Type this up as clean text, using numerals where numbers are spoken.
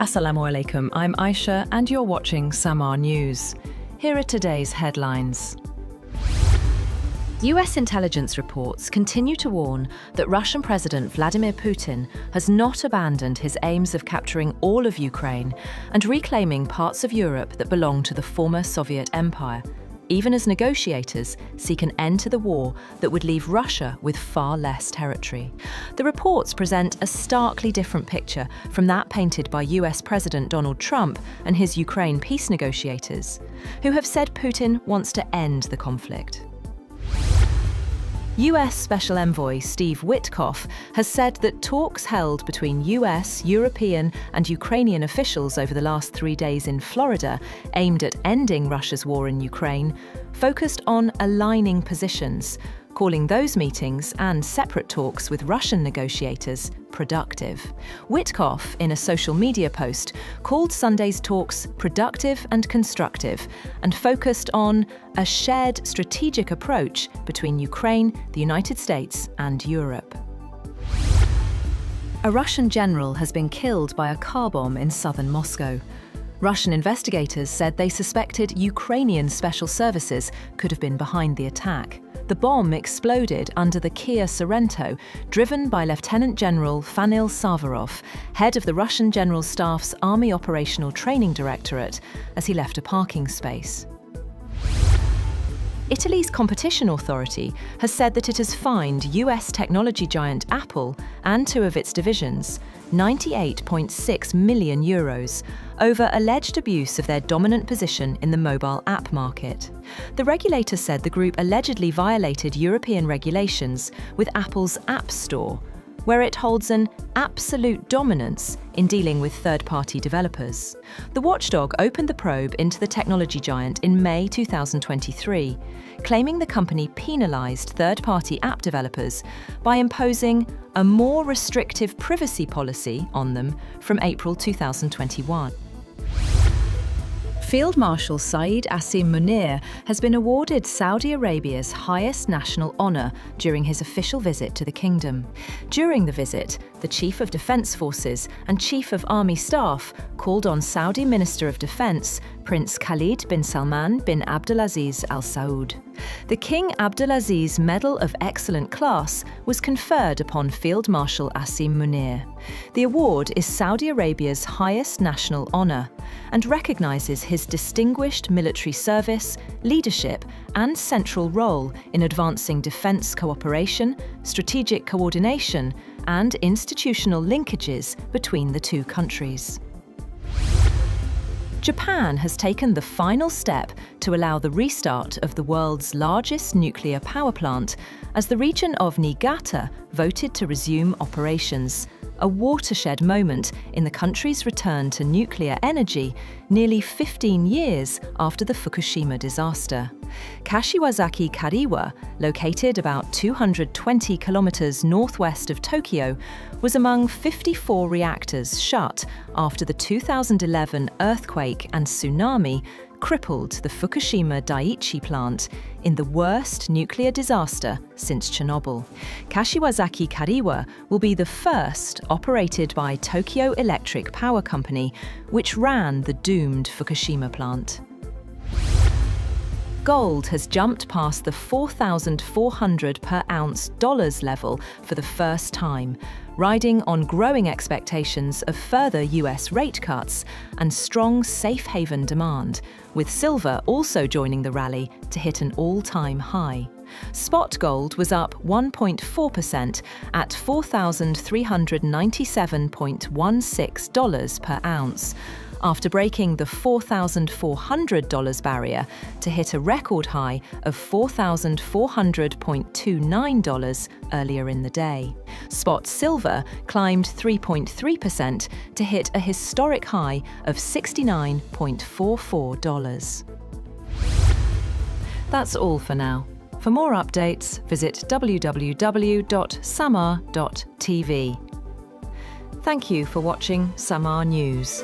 Assalamu alaikum, I'm Aisha and you're watching Samaa News. Here are today's headlines. US intelligence reports continue to warn that Russian President Vladimir Putin has not abandoned his aims of capturing all of Ukraine and reclaiming parts of Europe that belong to the former Soviet Empire, even as negotiators seek an end to the war that would leave Russia with far less territory. The reports present a starkly different picture from that painted by US President Donald Trump and his Ukraine peace negotiators, who have said Putin wants to end the conflict. US Special Envoy Steve Witkoff has said that talks held between US, European and Ukrainian officials over the last 3 days in Florida, aimed at ending Russia's war in Ukraine, focused on aligning positions, calling those meetings and separate talks with Russian negotiators productive. Witkoff, in a social media post, called Sunday's talks productive and constructive and focused on a shared strategic approach between Ukraine, the United States and Europe. A Russian general has been killed by a car bomb in southern Moscow. Russian investigators said they suspected Ukrainian special services could have been behind the attack. The bomb exploded under the Kia Sorento, driven by Lieutenant General Fanil Savarov, head of the Russian General Staff's Army Operational Training Directorate, as he left a parking space. Italy's competition authority has said that it has fined US technology giant Apple and 2 of its divisions €98.6 million over alleged abuse of their dominant position in the mobile app market. The regulator said the group allegedly violated European regulations with Apple's App Store, where it holds an absolute dominance in dealing with third-party developers. The watchdog opened the probe into the technology giant in May 2023, claiming the company penalised third-party app developers by imposing a more restrictive privacy policy on them from April 2021. Field Marshal Saeed Asim Munir has been awarded Saudi Arabia's highest national honour during his official visit to the kingdom. During the visit, the Chief of Defence Forces and Chief of Army Staff called on Saudi Minister of Defence, Prince Khalid bin Salman bin Abdulaziz Al Saud. The King Abdulaziz Medal of Excellent Class was conferred upon Field Marshal Asim Munir. The award is Saudi Arabia's highest national honour and recognises his distinguished military service, leadership and central role in advancing defence cooperation, strategic coordination and institutional linkages between the two countries. Japan has taken the final step to allow the restart of the world's largest nuclear power plant as the region of Niigata voted to resume operations, a watershed moment in the country's return to nuclear energy nearly 15 years after the Fukushima disaster. Kashiwazaki Kariwa, located about 220 kilometers northwest of Tokyo, was among 54 reactors shut after the 2011 earthquake and tsunami crippled the Fukushima Daiichi plant in the worst nuclear disaster since Chernobyl. Kashiwazaki Kariwa will be the first operated by Tokyo Electric Power Company, which ran the doomed Fukushima plant. Gold has jumped past the $4,400 per ounce dollars level for the first time, riding on growing expectations of further US rate cuts and strong safe haven demand, with silver also joining the rally to hit an all-time high. Spot gold was up 1.4% at $4,397.16 per ounce, after breaking the $4,400 barrier to hit a record high of $4,400.29 earlier in the day. Spot silver climbed 3.3% to hit a historic high of $69.44. That's all for now. For more updates, visit www.samaa.tv. Thank you for watching Samaa News.